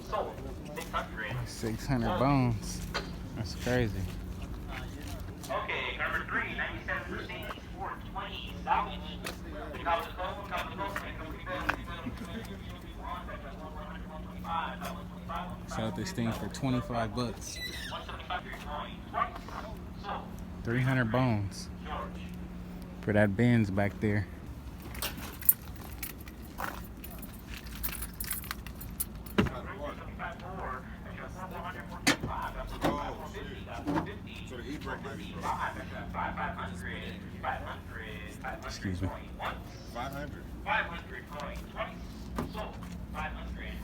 Sold. 600. 600 bones. That's crazy. Okay, number 3, 97 Mercedes 420 salvage. Sold this thing for 25 bucks. 300 bones for that Benz back there. Excuse me.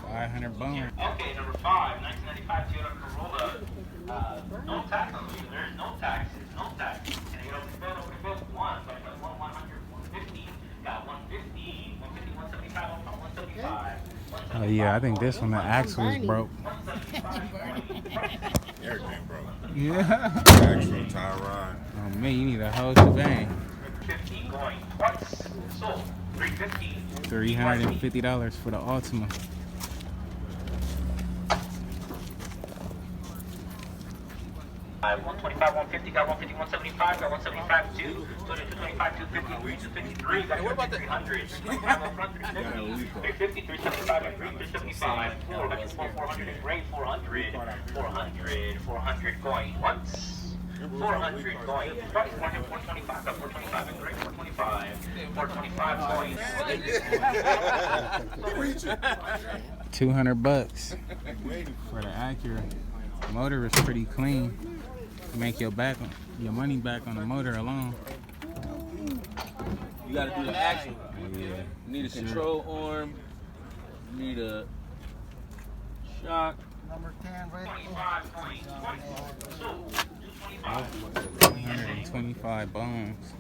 500 bones. Okay, number 5, 1995 Toyota Corolla. No tax on you. There's no tax. No tax. And you don't fill one. So I got 100, 150. Got 150, 150, 175, 175. Oh yeah, I think this one the axle is broke. Everything broke. Yeah. Axle, tie rod. Oh man, you need a whole shebang. 50 going twice. Sold. 350. $350 for the Altima. $125, 150, got 150, 175, got 175, 2, 225, 250, 253, got 300, 350, 375, 375, 400, great, 400, 400 going once, 400 going twice, 425, got 425, and great, 425, 425 going. 200 bucks for the Acura. The motor is pretty clean. Make your money back on the motor alone. You gotta do the action. Yeah. You need a control arm. You need a shock. Number 10, right? 125 bones.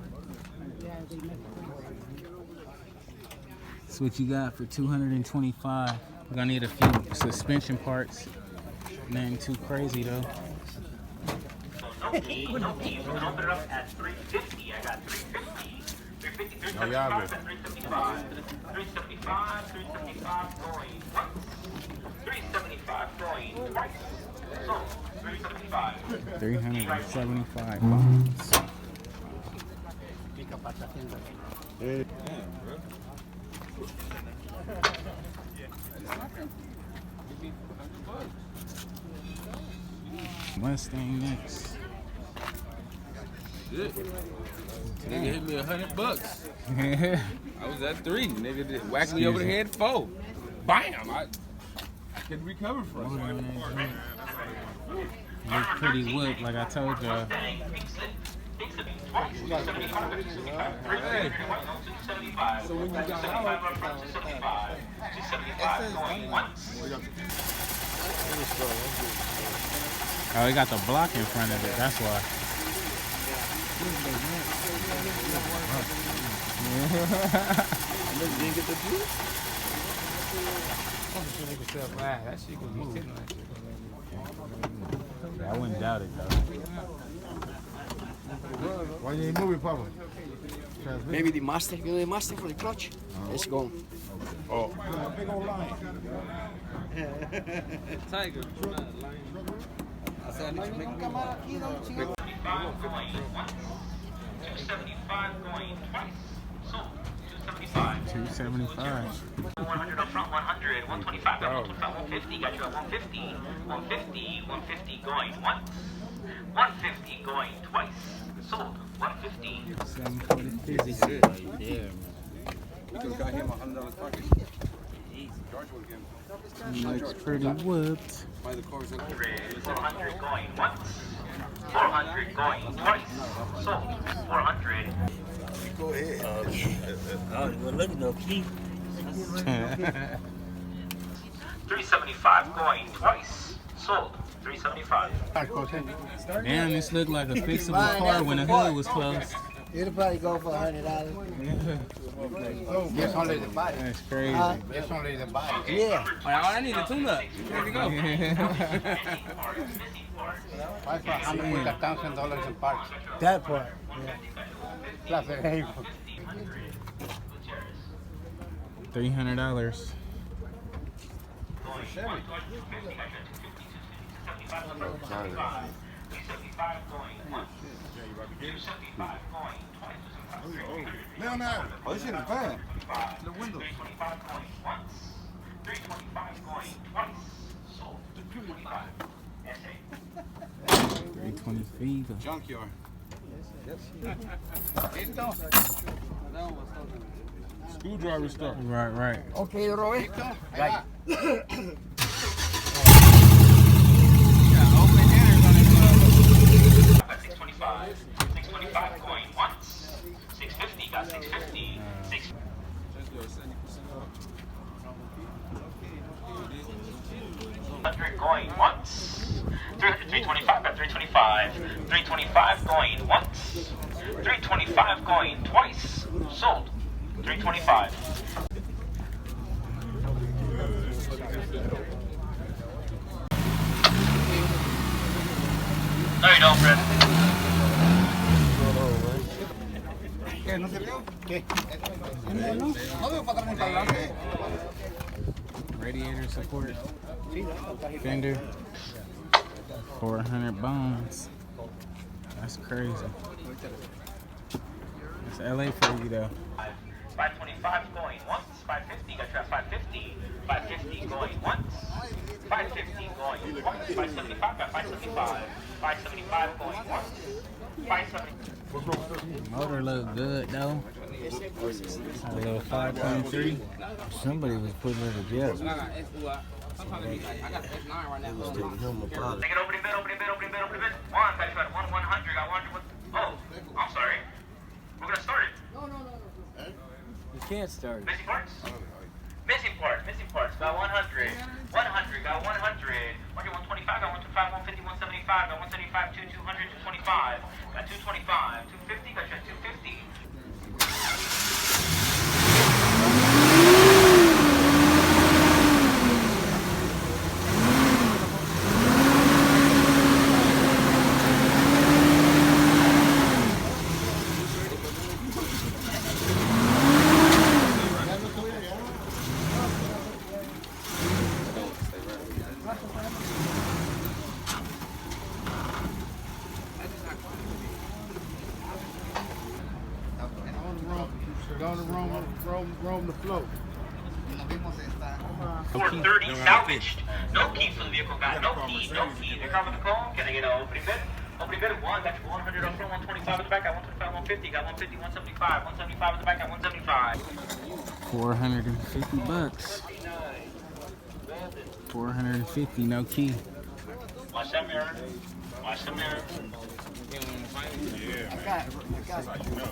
That's what you got for 225. We're gonna need a few suspension parts. Nothing too crazy though. No key, open it up at 350. I got 350. 350, 375, 375. 375, 375 going once. 375 going twice. So, 375. 375 bones. Mustang next. Good. Nigga hit me $100. I was at 3. Nigga just whacked me over the head 4. Bam! I couldn't recover from it. Look pretty wood, like I told y'all. Hey. So when you got Oh, he got the block in front of it, that's why. I wouldn't doubt it though. Why you ain't moving, Papa? Maybe the master, you know the master for the clutch? It's gone. Oh. Big old line. Tiger. I said, Come out aquí, don't you? 275 going twice. So, 275. 275. 100 up front, 100, 125, 150, got you at 150, 150, 150 going once, 150 going twice, sold, 150. 740. Yeah. We could have got him $100 pocket. Looks pretty whooped. Buy the cars in 400 going once, 400 going twice, sold, 400. Go ahead. Well, look at no key. 375 going twice, sold, 375. Damn, this looked like a fixable car when the hood was closed. It'll probably go for $100. Yes, only the body. That's crazy. Yes, only the body. Yeah. I need a tune-up. There we go. $100,000 in parts. That part. Yeah. Plaza Rey. $300. Leonardo. Oh, this shit is bad. The windows. 325 going twice. Sold. 325. $325. Junkyard. Screwdriver stuff. Right. Okay, Robert. Right. Open headers on this motherfucker. 625. 625 going once. 650 got 650. 600 going once. 325 got 325. 325 going once. 325 going twice. Sold. 325. No, you don't, Fred. ¿Qué? ¿No se vio? ¿Qué? No veo para atrás ni para adelante. Radiator support. Fender. 400 bones. That's crazy. That's LA for you though. 525 going once. 550 got trapped. 550. 550 going once. 550 going once. 575 got 575. 575 going once. 570. Motor look good though. A little 5.3. Somebody was putting it together. Take it, opening bid. One, I tried 100. I wonder what. Oh, I'm sorry. We're gonna start it. You can't start it. Missing parts? Missing parts. Got 100. 100. Got 100. 125. Got 125. 150. 175. Got 175. 200. 225. Got 225. 250. Got 250. Roam the float. 430 salvaged. No key for the vehicle. Got no key. They're covering the call. Can I get an opening bid? Opening bid of one. Got 100 up front. 125 in the back. Got 125. 150. Got 150. 175. 175 in the back. Got 175. $450. 450, no key. Watch that mirror. Yeah, man. That's how you know.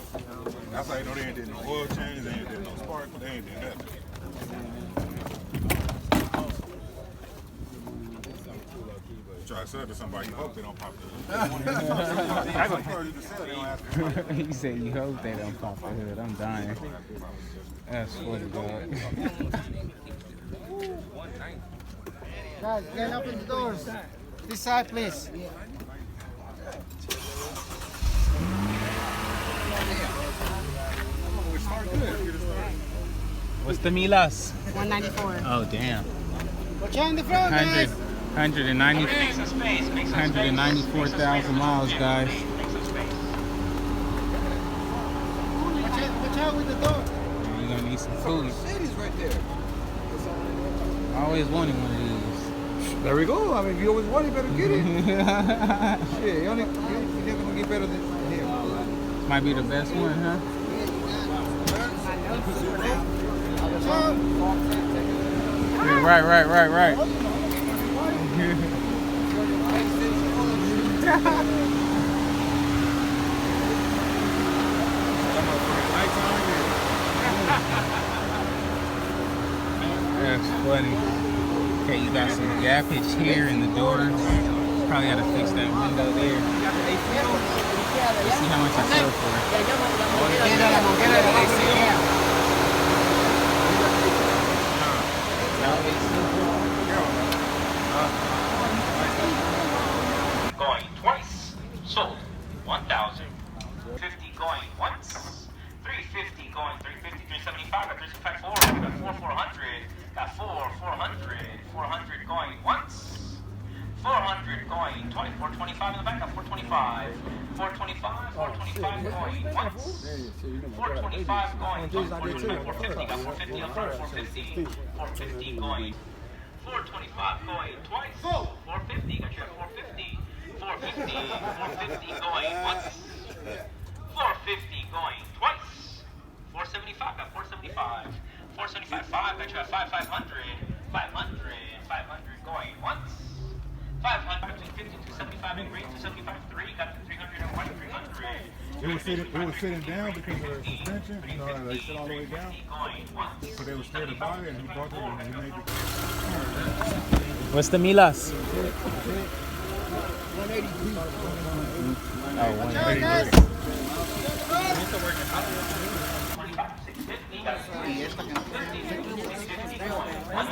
That's how you know they ain't did no oil change, they ain't did no spark, they ain't did nothing. You try to sell it to somebody, you hope they don't pop the hood. He said you hope they don't pop the hood. I'm dying. That's funny, dog. Guys, get open the doors. This side, please. What's the milas? 194. Oh, damn. Watch out in the front, guys. 194,000 miles, guys. Watch out with the door. Yeah, you're gonna need some food. City's right there. I always wanted one of these. There we go. I mean, if you always want it, you better get it. Shit, you're never gonna get better than here. Might be the best one, huh? Yeah, right. That's funny. Okay, you got some gappage here in the door. Probably gotta fix that window there. Let's see how much I sell for it. Going twice. Sold. 1,000. 50 going once. going 350, 375, got 365, 4, got 400, got 400 going once. 400 going twice, 425 in the back, got 425, 425 going once, 425 going twice, 450, got 450 up front, 450 going, 425 going twice, 450, got you at 450, 450 going once, 450 going twice, 475, got 475, 475, 5, got you at 500, 500 going once, 500 between 50, 275 in green, 275, 3, got to 300 and 1, 300. It was sitting down because of the suspension. You know, they sit all the way down. So they were scared to buy it, and he bought it and he made it. What's the milas? 180. Oh, 180.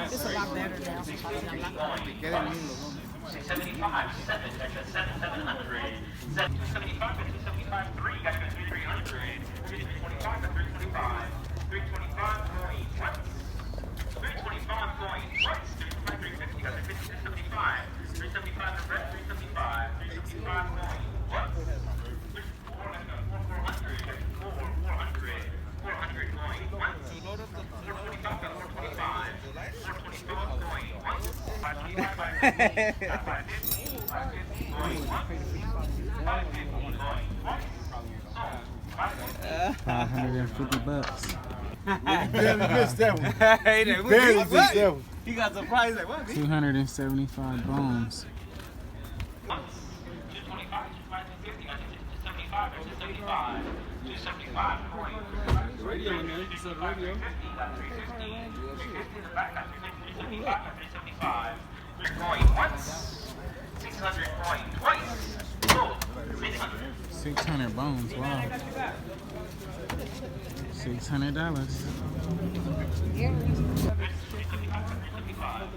It's a lot better now. 675, 7, extra 700, 275, 275, 3, got you at 300, 325, 325, 325 going once, 325 going twice, 350, got 375, 375 the red, 375, 375 going once, 400, 400 going once, 425 got 425, 425 going once, 525 $550. Barely missed that one. Hey, that Barely missed that one. he got surprised like what? 275 bones. 225, 250, 275, 275, 275 going. The radio in there. You said radio. 350, got 350, 350 in the back, got 375, got 375. You're going once, 600 going twice, so 600. 600 bones, wow. $600. 375,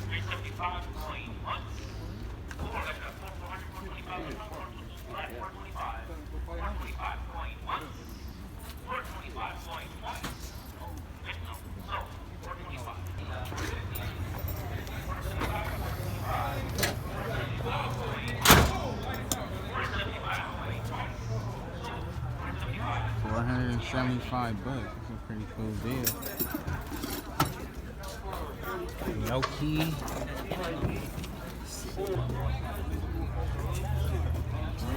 375 going once. 400, 425, 425 going once. 425 going twice. So 425. 475 bucks. That's a pretty cool deal. Low key.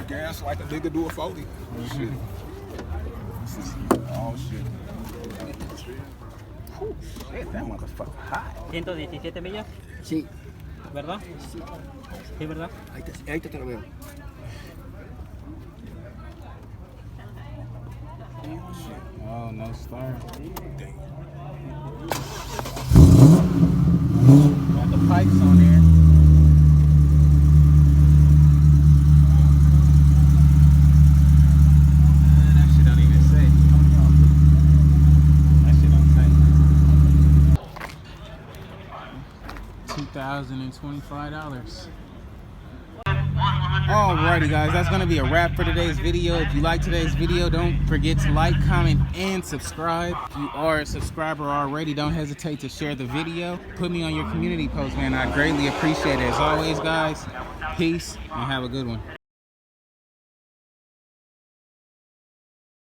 Gas like a nigga do a 40. Shit. Oh shit. Shit, that motherfucker hot. 117 millas, Sí, ¿verdad? Sí, ¿verdad? ahí te lo veo. Oh, no star. Got the pipes on there. That shit don't even say. That shit don't say. $2,025. Alrighty guys, that's gonna be a wrap for today's video. If you like today's video, don't forget to like, comment, and subscribe. If you are a subscriber already, don't hesitate to share the video. Put me on your community post, man. I greatly appreciate it. As always guys, peace and have a good one.